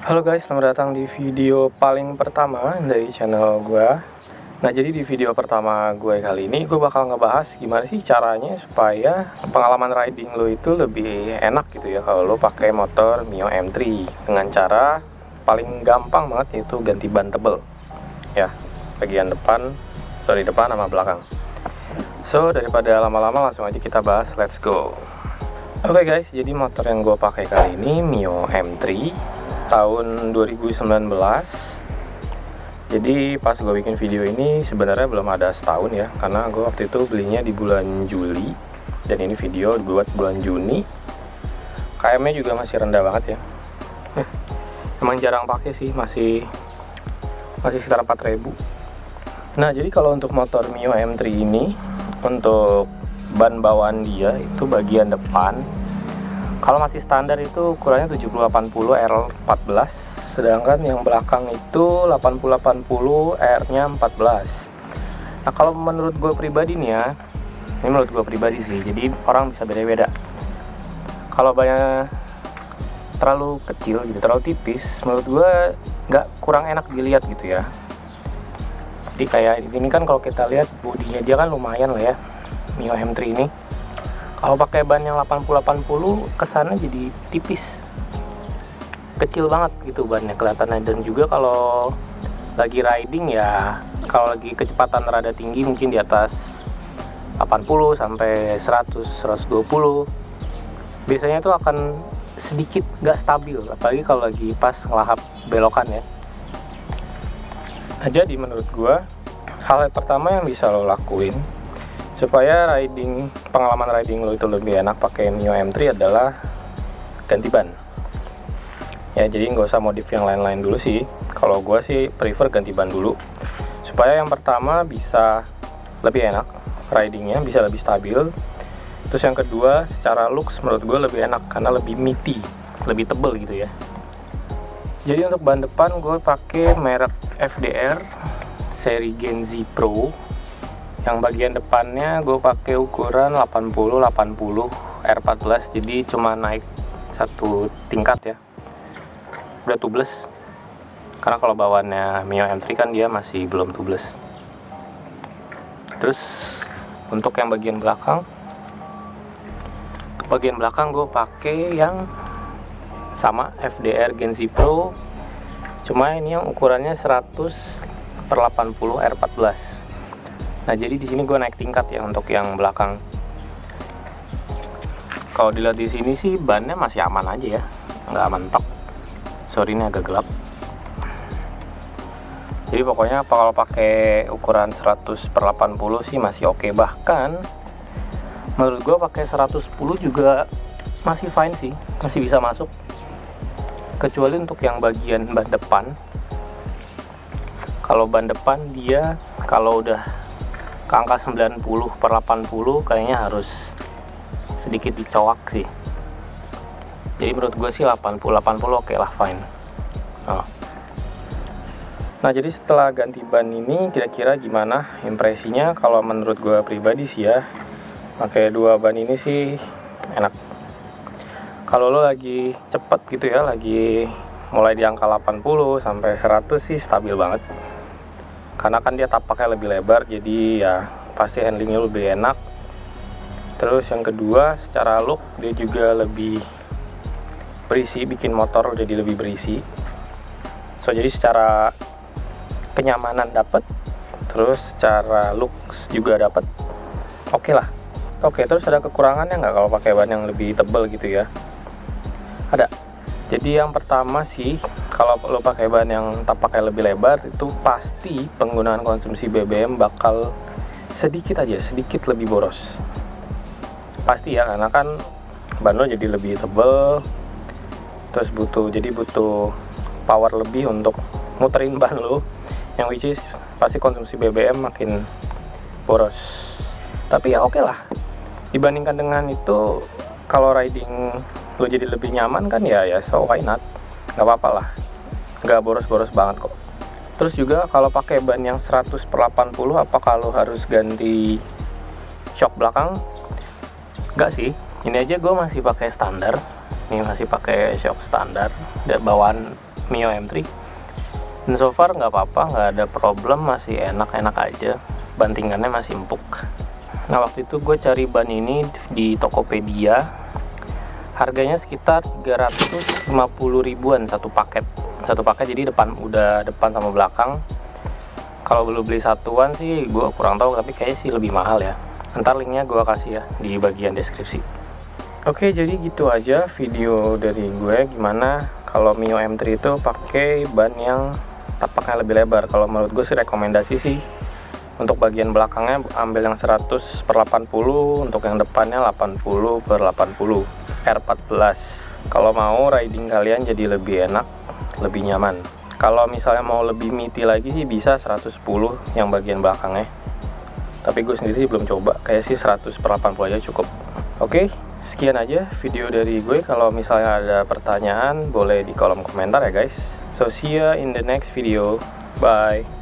Halo guys, selamat datang di video paling pertama dari channel gue. Nah, jadi di video pertama gue kali ini gue bakal ngebahas gimana sih caranya supaya pengalaman riding lo itu lebih enak gitu ya kalau lo pakai motor Mio M3 dengan cara paling gampang banget, yaitu ganti ban tebel ya, bagian depan sama belakang. So, daripada lama-lama langsung aja kita bahas, let's go. Oke guys, jadi motor yang gue pakai kali ini Mio M3 tahun 2019. Jadi pas gue bikin video ini sebenarnya belum ada setahun ya, karena gue waktu itu belinya di bulan Juli dan ini video buat bulan Juni. KM-nya juga masih rendah banget ya. Emang jarang pakai sih, masih sekitar 4.000. Nah, jadi kalau untuk motor Mio M3 ini, untuk ban bawaan dia itu bagian depan kalau masih standar itu ukurannya 7080 R14, sedangkan yang belakang itu 8080 R-nya 14. Nah, kalau menurut gue pribadi nih ya, ini menurut gue pribadi sih, jadi orang bisa beda-beda. Kalau banyak terlalu kecil gitu, terlalu tipis, menurut gue kurang enak dilihat gitu ya. Jadi kayak ini kan kalau kita lihat bodinya dia kan lumayan lah ya, Mio M3 ini. Kalau pakai ban yang 80-80 kesannya jadi tipis, kecil banget gitu bannya kelihatannya. Dan juga kalau lagi riding ya, kalau lagi kecepatan rada tinggi mungkin di atas 80 sampai 100, 120, biasanya itu akan sedikit nggak stabil, apalagi kalau lagi pas ngelahap belokan ya. Nah, jadi menurut gua hal pertama yang bisa lo lakuin supaya pengalaman riding lo itu lebih enak pakai Mio M3 adalah ganti ban ya. Jadi nggak usah modif yang lain-lain dulu sih, kalau gue sih prefer ganti ban dulu supaya yang pertama bisa lebih enak ridingnya, bisa lebih stabil. Terus yang kedua, secara looks menurut gue lebih enak karena lebih meaty, lebih tebel gitu ya. Jadi untuk ban depan gue pakai merek FDR seri Gen Z Pro. Yang bagian depannya gue pakai ukuran 80-80 R14, jadi cuma naik satu tingkat ya, udah tubeless. Karena kalau bawaannya Mio M3 kan dia masih belum tubeless. Terus untuk yang bagian belakang gue pakai yang sama FDR Gen Z Pro, cuma ini yang ukurannya 100/80 R14. Nah, jadi di sini gue naik tingkat ya untuk yang belakang. Kalau dilihat di sini sih bannya masih aman aja ya, nggak mentok. Sorry, ini agak gelap. Jadi pokoknya kalau pakai ukuran 100/80 sih masih oke. Bahkan menurut gue pakai 110 juga masih fine sih, masih bisa masuk. Kecuali untuk yang bagian ban depan. Kalau ban depan dia kalau udah ke angka 90/80 kayaknya harus sedikit dicowak sih. Jadi menurut gue sih 80-80 oke lah, fine. Nah, jadi setelah ganti ban ini kira-kira gimana impresinya? Kalau menurut gue pribadi sih ya, pakai dua ban ini sih enak. Kalau lo lagi cepet gitu ya, lagi mulai di angka 80 sampai 100 sih stabil banget. Karena kan dia tapaknya lebih lebar, jadi ya pasti handlingnya lebih enak. Terus yang kedua, secara look dia juga lebih berisi, bikin motor jadi lebih berisi. So, jadi secara kenyamanan dapat, terus secara looks juga dapat. Oke lah. Oke, terus ada kekurangannya nggak kalau pakai ban yang lebih tebal gitu ya? Ada. Jadi yang pertama sih, kalau lo pakai ban yang tapaknya lebih lebar, itu pasti penggunaan konsumsi BBM bakal sedikit lebih boros. Pasti ya, karena kan ban lo jadi lebih tebal, terus butuh power lebih untuk muterin ban lo, yang which is pasti konsumsi BBM makin boros. Tapi ya oke lah, dibandingkan dengan itu, kalau riding lo jadi lebih nyaman kan ya so why not, nggak apa-apa lah, nggak boros-boros banget kok. Terus juga kalau pakai ban yang 100/80, apakah lo harus ganti shock belakang? Nggak sih, ini aja gue masih pakai standar Ini masih pakai shock standar dan bawaan Mio M3. Dan so far nggak apa-apa, nggak ada problem, masih enak-enak aja. Bantingannya masih empuk. Nah, waktu itu gue cari ban ini di Tokopedia. Harganya sekitar 350 ribuan satu paket. Satu paket jadi udah depan sama belakang. Kalau belum beli satuan sih gue kurang tahu, tapi kayaknya sih lebih mahal ya. Ntar linknya gue kasih ya di bagian deskripsi. Oke, jadi gitu aja video dari gue, gimana kalau Mio M3 itu pakai ban yang tapaknya lebih lebar. Kalau menurut gue sih rekomendasi sih untuk bagian belakangnya ambil yang 100/80, untuk yang depannya 80/80 R14. Kalau mau riding kalian jadi lebih enak, lebih nyaman. Kalau misalnya mau lebih meaty lagi sih bisa 110 yang bagian belakangnya. Tapi gue sendiri belum coba, kayak sih 100/80 aja cukup. Oke, sekian aja video dari gue. Kalau misalnya ada pertanyaan boleh di kolom komentar ya guys. So see ya in the next video. Bye.